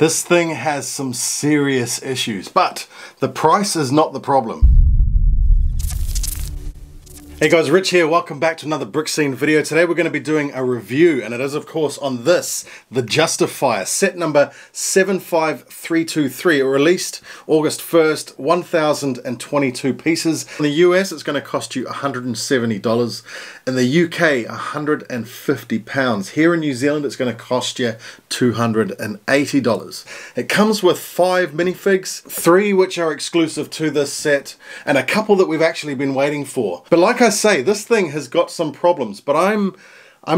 This thing has some serious issues, but the price is not the problem. Hey guys, Rich here. Welcome back to another Brick Scene video. Today we're going to be doing a review, and it is of course on this, the Justifier, set number 75323. It released August 1st, 1,022 pieces. In the US, it's going to cost you $170. In the UK, £150. Here in New Zealand, it's going to cost you $280. It comes with 5 minifigs, 3 which are exclusive to this set, and a couple that we've actually been waiting for. But like I say, this thing has got some problems, but I'm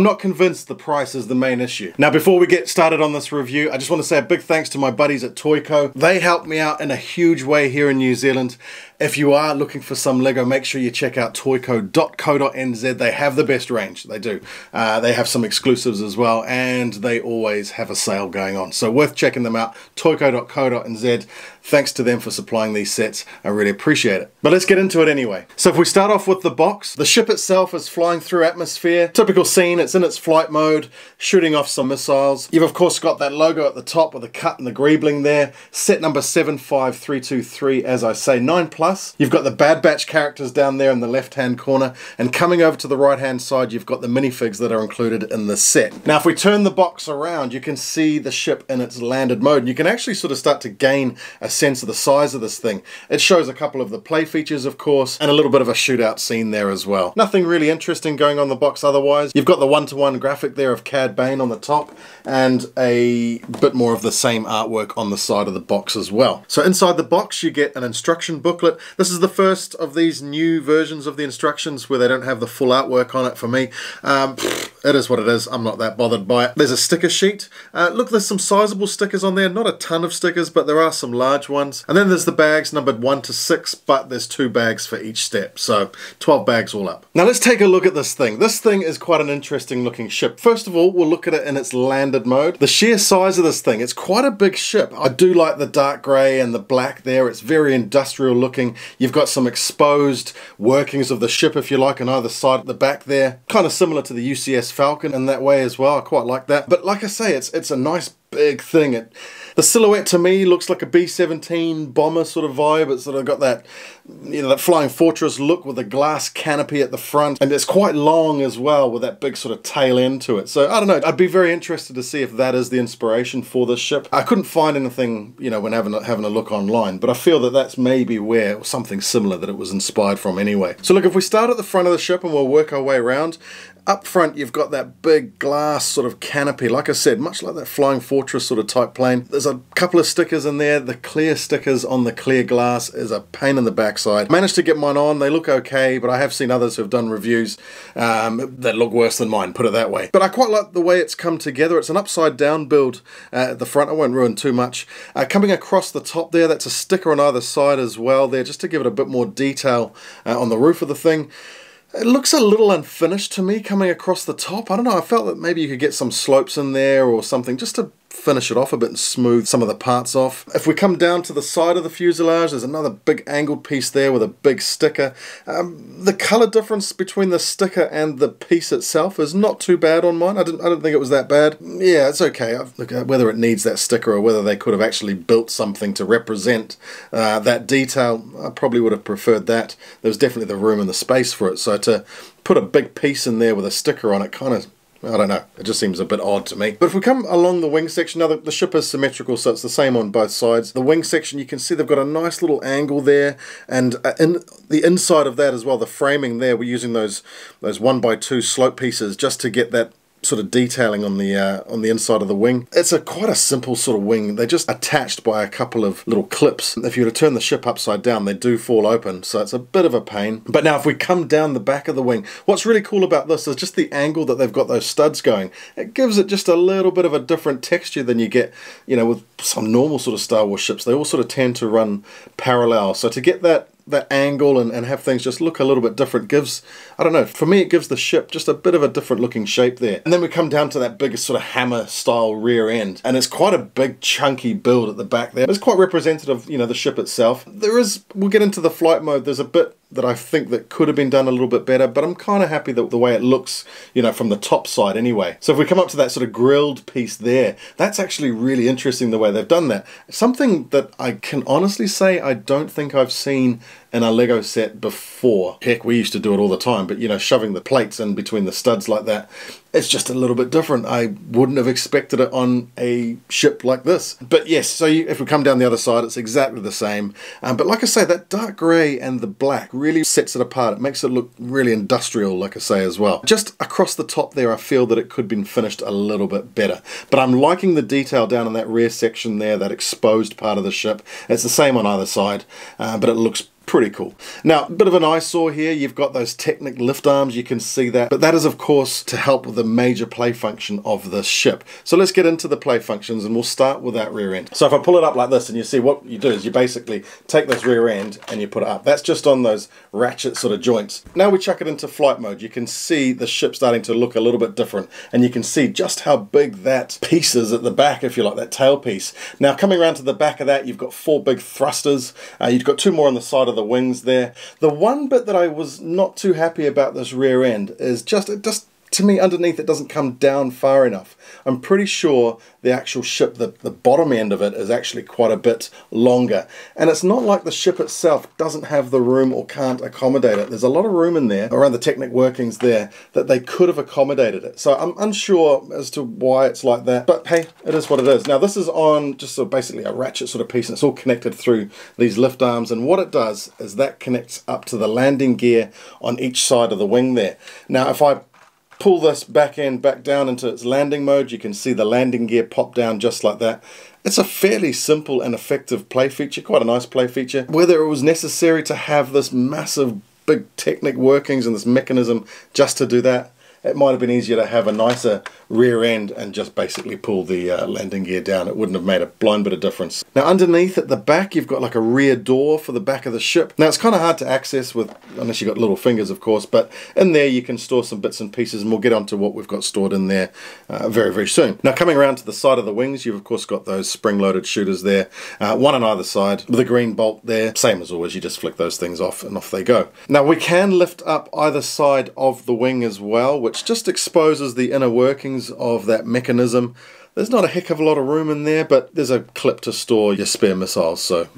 not convinced the price is the main issue. Now, before we get started on this review, I just want to say a big thanks to my buddies at Toto. They helped me out in a huge way here in New Zealand. If you are looking for some Lego, make sure you check out toyco.co.nz. They have the best range, they do. They have some exclusives as well, and they always have a sale going on. So worth checking them out, toyco.co.nz. Thanks to them for supplying these sets, I really appreciate it. But let's get into it anyway. So if we start off with the box, the ship itself is flying through atmosphere. Typical scene, it's in its flight mode, shooting off some missiles. You've of course got that logo at the top with the cut and the greebling there. Set number 75323, as I say, 9+. You've got the Bad Batch characters down there in the left-hand corner, and coming over to the right-hand side, you've got the minifigs that are included in the set. Now, if we turn the box around, you can see the ship in its landed mode, and you can actually sort of start to gain a sense of the size of this thing. It shows a couple of the play features, of course, and a little bit of a shootout scene there as well. Nothing really interesting going on the box otherwise. You've got the one-to-one graphic there of Cad Bane on the top, and a bit more of the same artwork on the side of the box as well. So inside the box, you get an instruction booklet. This is the first of these new versions of the instructions where they don't have the full artwork on it for me. It is what it is. I'm not that bothered by it. There's a sticker sheet. Look, there's some sizable stickers on there. Not a ton of stickers, but there are some large ones. And then there's the bags numbered 1 to 6, but there's 2 bags for each step. So 12 bags all up. Now let's take a look at this thing. This thing is quite an interesting looking ship. First of all, we'll look at it in its landed mode. The sheer size of this thing, it's quite a big ship. I do like the dark grey and the black there. It's very industrial looking. You've got some exposed workings of the ship, if you like, on either side at the back there. Kind of similar to the UCS Falcon in that way as well. I quite like that. But like I say, it's a nice big thing. The silhouette to me looks like a B-17 bomber sort of vibe. It's sort of got that, you know, that flying fortress look with a glass canopy at the front, and it's quite long as well with that big sort of tail end to it. So I don't know, I'd be very interested to see if that is the inspiration for this ship. I couldn't find anything, you know, when having a look online, but I feel that that's maybe where something similar that it was inspired from anyway. So look, if we start at the front of the ship and we'll work our way around. Up front, you've got that big glass sort of canopy. Like I said, much like that flying fortress sort of type plane. There's a couple of stickers in there. The clear stickers on the clear glass is a pain in the backside. Managed to get mine on. They look okay, but I have seen others who have done reviews that look worse than mine, put it that way. But I quite like the way it's come together. It's an upside down build at the front. I won't ruin too much. Coming across the top there, that's a sticker on either side as well there, just to give it a bit more detail on the roof of the thing. It looks a little unfinished to me coming across the top. I don't know, I felt that maybe you could get some slopes in there or something just to finish it off a bit and smooth some of the parts off. If we come down to the side of the fuselage, there's another big angled piece there with a big sticker. The colour difference between the sticker and the piece itself is not too bad on mine. I don't think it was that bad. Yeah, it's okay. Look, whether it needs that sticker or whether they could have actually built something to represent that detail, I probably would have preferred that. There was definitely the room and the space for it. So to put a big piece in there with a sticker on it kind of, I don't know, it just seems a bit odd to me. But if we come along the wing section, now the ship is symmetrical, so it's the same on both sides. The wing section, you can see they've got a nice little angle there, and in the inside of that as well, the framing there, we're using those 1x2 slope pieces just to get that sort of detailing on the inside of the wing. It's quite a simple sort of wing. They're just attached by a couple of little clips. If you were to turn the ship upside down, they do fall open, so it's a bit of a pain. But now if we come down the back of the wing, what's really cool about this is just the angle that they've got those studs going. It gives it just a little bit of a different texture than you get, you know, with some normal sort of Star Wars ships. They all sort of tend to run parallel. So to get that angle and have things just look a little bit different gives, I don't know, for me it gives the ship just a bit of a different looking shape there. And then we come down to that biggest sort of hammer style rear end, and it's quite a big chunky build at the back there. It's quite representative of, you know, the ship itself. We'll get into the flight mode, there's a bit that I think that could have been done a little bit better, but I'm kind of happy that the way it looks, you know, from the top side anyway. So if we come up to that sort of grilled piece there, that's actually really interesting the way they've done that. Something that I can honestly say I don't think I've seen in a Lego set before. Heck, we used to do it all the time, but you know, shoving the plates in between the studs like that, it's just a little bit different. I wouldn't have expected it on a ship like this. But yes, so if we come down the other side, it's exactly the same. But like I say, that dark grey and the black really sets it apart. It makes it look really industrial, like I say, as well. Just across the top there, I feel that it could have been finished a little bit better. But I'm liking the detail down in that rear section there, that exposed part of the ship. It's the same on either side, but it looks pretty cool. Now, a bit of an eyesore here. You've got those Technic lift arms, you can see that. But that is, of course, to help with the major play function of this ship. So let's get into the play functions, and we'll start with that rear end. So if I pull it up like this, and you see what you do is you basically take this rear end and you put it up. That's just on those ratchet sort of joints. Now we chuck it into flight mode. You can see the ship starting to look a little bit different, and you can see just how big that piece is at the back, if you like, that tail piece. Now coming around to the back of that, you've got 4 big thrusters. You've got 2 more on the side of the wings there. The one bit that I was not too happy about this rear end is just to me, underneath it doesn't come down far enough. I'm pretty sure the actual ship, the bottom end of it, is actually quite a bit longer. And it's not like the ship itself doesn't have the room or can't accommodate it. There's a lot of room in there, around the Technic workings there, that they could have accommodated it. So I'm unsure as to why it's like that. But hey, it is what it is. Now this is on just basically a ratchet sort of piece, and it's all connected through these lift arms. And what it does is that connects up to the landing gear on each side of the wing there. Now if I pull this back end back down into its landing mode, you can see the landing gear pop down just like that. It's a fairly simple and effective play feature, quite a nice play feature. Whether it was necessary to have this massive big Technic workings and this mechanism just to do that, it might have been easier to have a nicer rear end and just basically pull the landing gear down. It wouldn't have made a blind bit of difference. Now underneath at the back, you've got like a rear door for the back of the ship. Now it's kind of hard to access with, unless you've got little fingers of course, but in there you can store some bits and pieces, and we'll get onto what we've got stored in there very, very soon. Now coming around to the side of the wings, you've of course got those spring-loaded shooters there, one on either side with a green bolt there. Same as always, you just flick those things off and off they go. Now we can lift up either side of the wing as well, which just exposes the inner workings of that mechanism. There's not a heck of a lot of room in there, but there's a clip to store your spare missiles, so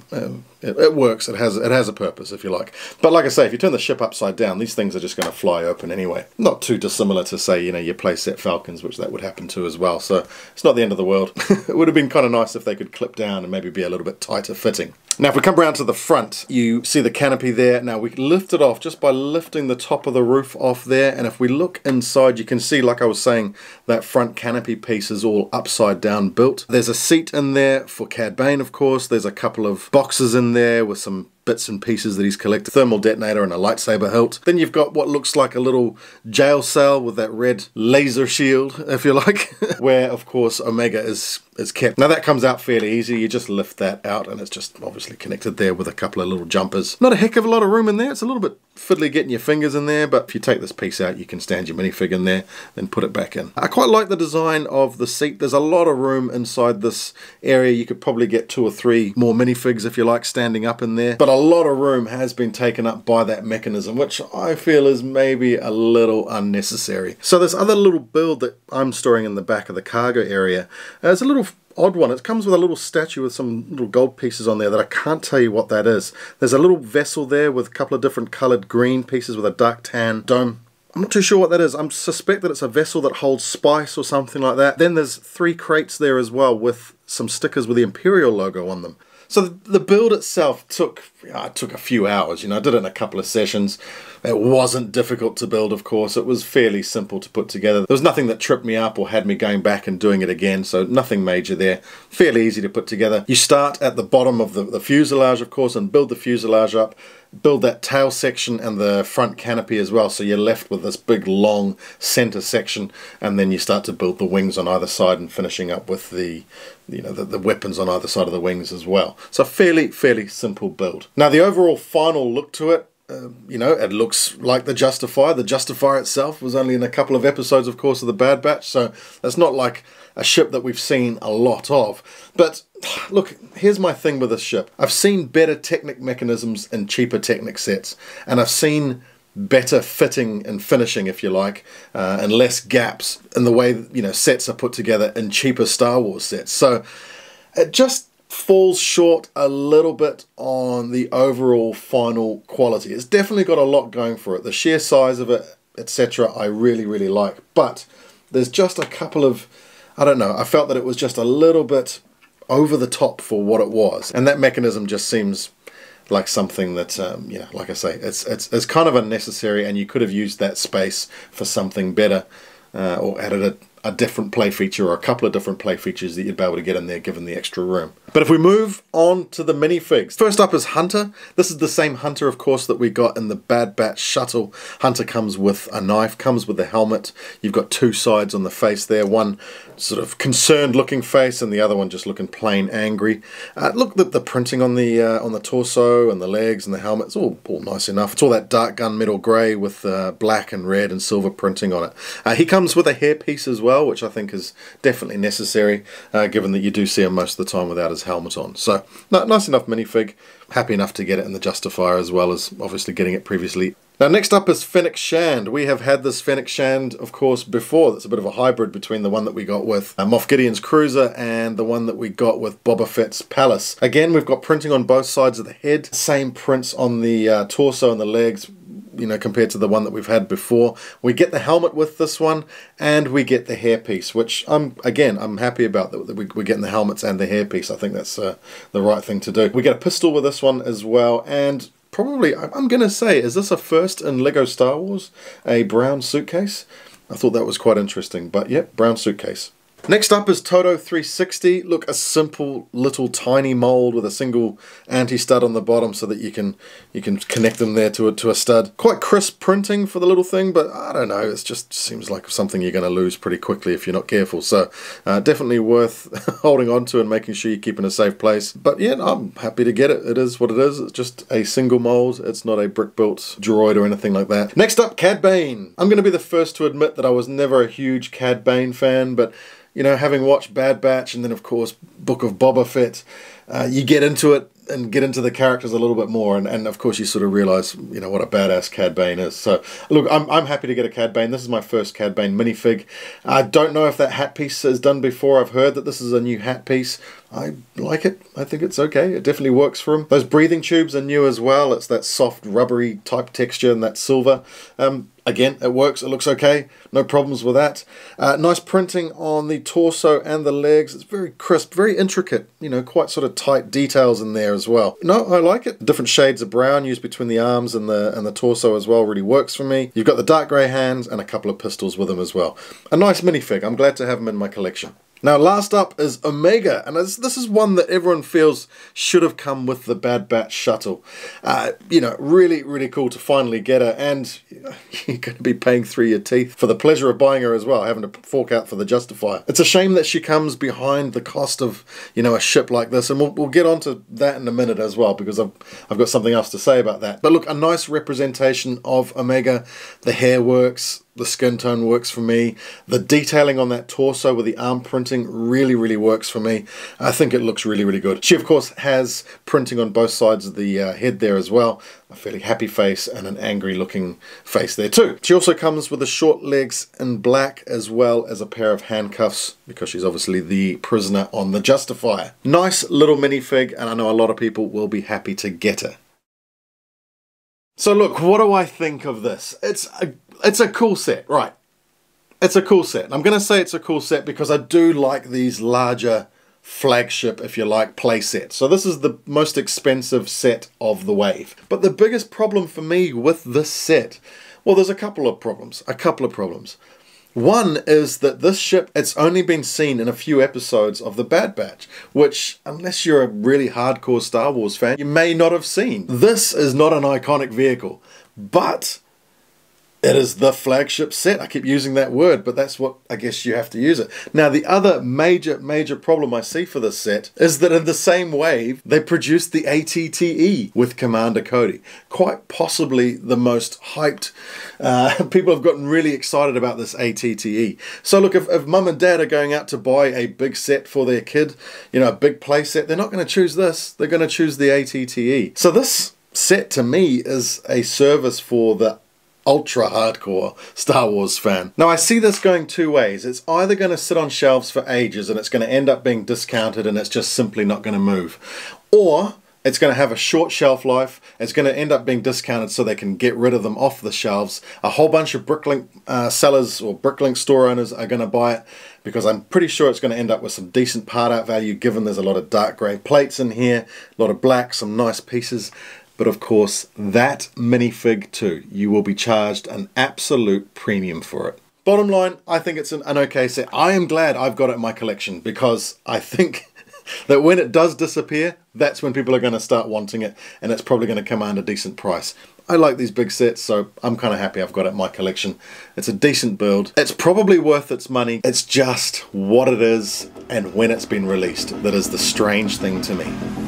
it works. It has a purpose, if you like. But like I say, if you turn the ship upside down, these things are just going to fly open anyway. Not too dissimilar to, say, you know, your playset Falcons, which that would happen to as well. So it's not the end of the world. It would have been kind of nice if they could clip down and maybe be a little bit tighter fitting. Now if we come around to the front, you see the canopy there. Now we lift it off just by lifting the top of the roof off there, and if we look inside, you can see, like I was saying, that front canopy piece is all upside down built. There's a seat in there for Cad Bane, of course. There's a couple of boxes in there with some bits and pieces that he's collected. Thermal detonator and a lightsaber hilt. Then you've got what looks like a little jail cell with that red laser shield, if you like, where of course Omega is kept. Now that comes out fairly easy. You just lift that out and it's just obviously connected there with a couple of little jumpers. Not a heck of a lot of room in there. It's a little bit fiddly getting your fingers in there, but if you take this piece out, you can stand your minifig in there, then put it back in. I quite like the design of the seat. There's a lot of room inside this area. You could probably get 2 or 3 more minifigs, if you like, standing up in there. But a lot of room has been taken up by that mechanism, which I feel is maybe a little unnecessary. So this other little build that I'm storing in the back of the cargo area is a little odd one. It comes with a little statue with some little gold pieces on there that I can't tell you what that is. There's a little vessel there with a couple of different coloured green pieces with a dark tan dome. I'm not too sure what that is. I suspect that it's a vessel that holds spice or something like that. Then there's 3 crates there as well with some stickers with the Imperial logo on them. So the build itself took a few hours. You know, I did it in a couple of sessions. It wasn't difficult to build, of course. It was fairly simple to put together. There was nothing that tripped me up or had me going back and doing it again, so nothing major there. Fairly easy to put together. You start at the bottom of the fuselage, of course, and build the fuselage up. Build that tail section and the front canopy as well, so you're left with this big long center section, and then you start to build the wings on either side and finishing up with the weapons on either side of the wings as well. So fairly simple build. Now the overall final look to it, You know, it looks like the Justifier. The Justifier itself was only in a couple of episodes, of course, of the Bad Batch, so that's not like a ship that we've seen a lot of. But look, here's my thing with this ship. I've seen better Technic mechanisms in cheaper Technic sets, and I've seen better fitting and finishing, if you like, and less gaps in the way, you know, sets are put together in cheaper Star Wars sets. So it just falls short a little bit on the overall final quality. It's definitely got a lot going for it. The sheer size of it, etc., I really, really like. But there's just a couple of, I don't know, I felt that it was just a little bit over the top for what it was. And that mechanism just seems like something that, you know, like I say, it's kind of unnecessary, and you could have used that space for something better, or added a different play feature or a couple of different play features that you'd be able to get in there given the extra room. But if we move on to the minifigs, first up is Hunter. This is the same Hunter, of course, that we got in the Bad Batch shuttle. Hunter comes with a knife, comes with the helmet. You've got two sides on the face there, one sort of concerned looking face and the other one just looking plain angry. Look, the printing on the torso and the legs and the helmet, it's all nice enough. It's all that dark gunmetal grey with black and red and silver printing on it. He comes with a hairpiece as well, which I think is definitely necessary, given that you do see him most of the time without his helmet on. So, nice enough minifig. Happy enough to get it in the Justifier, as well as obviously getting it previously. Now, next up is Fenix Shand. We have had this Fenix Shand, of course, before. That's a bit of a hybrid between the one that we got with Moff Gideon's cruiser and the one that we got with Boba Fett's palace. Again, we've got printing on both sides of the head. Same prints on the torso and the legs, you know, compared to the one that we've had before. We get the helmet with this one, and we get the hairpiece, which I'm happy about that we're getting the helmets and the hairpiece. I think that's the right thing to do. We get a pistol with this one as well, and probably, I'm going to say, is this a first in LEGO Star Wars? A brown suitcase? I thought that was quite interesting, but yep, brown suitcase. Next up is Toto 360. Look, a simple little tiny mold with a single anti-stud on the bottom so that you can connect them there to a stud. Quite crisp printing for the little thing, but I don't know, it just seems like something you're going to lose pretty quickly if you're not careful. So definitely worth holding on to and making sure you keep in a safe place. But yeah, I'm happy to get it. It is what it is. It's just a single mold. It's not a brick-built droid or anything like that. Next up, Cad Bane. I'm going to be the first to admit that I was never a huge Cad Bane fan, but you know, having watched Bad Batch and then, of course, Book of Boba Fett, you get into it and get into the characters a little bit more, and of course you sort of realise, you know, what a badass Cad Bane is. So, look, I'm happy to get a Cad Bane. This is my first Cad Bane minifig. I don't know if that hat piece is done before. I've heard that this is a new hat piece. I like it. I think it's okay. It definitely works for him. Those breathing tubes are new as well. It's that soft, rubbery type texture and that silver. Again, it works. It looks okay. No problems with that. Nice printing on the torso and the legs. It's very crisp, very intricate. You know, quite sort of tight details in there as well. No, I like it. Different shades of brown used between the arms and the torso as well really works for me. You've got the dark grey hands and a couple of pistols with them as well. A nice minifig. I'm glad to have them in my collection. Now, last up is Omega, and this is one that everyone feels should have come with the Bad Batch shuttle. You know, really, really cool to finally get her, and you're going to be paying through your teeth for the pleasure of buying her as well, having to fork out for the Justifier. It's a shame that she comes behind the cost of, you know, a ship like this, and we'll get onto that in a minute as well, because I've got something else to say about that. But look, a nice representation of Omega. The hair works. The skin tone works for me. The detailing on that torso with the arm printing really, really works for me. I think it looks really, really good. She, of course, has printing on both sides of the head there as well. A fairly happy face and an angry looking face there too. She also comes with the short legs in black as well as a pair of handcuffs because she's obviously the prisoner on the Justifier. Nice little minifig, and I know a lot of people will be happy to get her. So look, what do I think of this? It's a cool set, right? It's a cool set. I'm going to say it's a cool set because I do like these larger flagship, if you like, play sets. So this is the most expensive set of the wave. But the biggest problem for me with this set, well, there's a couple of problems. One is that this ship, it's only been seen in a few episodes of the Bad Batch, which, unless you're a really hardcore Star Wars fan, you may not have seen. This is not an iconic vehicle, but It is the flagship set. I keep using that word, but that's what I guess you have to use it. Now, the other major problem I see for this set is that in the same wave, they produced the ATTE with Commander Cody. Quite possibly the most hyped. People have gotten really excited about this ATTE. So look, if mum and dad are going out to buy a big set for their kid, you know, a big play set, they're not going to choose this. They're going to choose the ATTE. So this set to me is a service for the ultra hardcore Star Wars fan. Now I see this going two ways. It's either going to sit on shelves for ages and it's going to end up being discounted and it's just simply not going to move, or it's going to have a short shelf life. It's going to end up being discounted so they can get rid of them off the shelves. A whole bunch of Bricklink sellers or Bricklink store owners are going to buy it because I'm pretty sure it's going to end up with some decent part out value, given there's a lot of dark grey plates in here, a lot of black, some nice pieces. But of course, that minifig too, you will be charged an absolute premium for it. Bottom line, I think it's an okay set. I am glad I've got it in my collection because I think that when it does disappear, that's when people are going to start wanting it, and it's probably going to command a decent price. I like these big sets, so I'm kind of happy I've got it in my collection. It's a decent build. It's probably worth its money. It's just what it is and when it's been released that is the strange thing to me.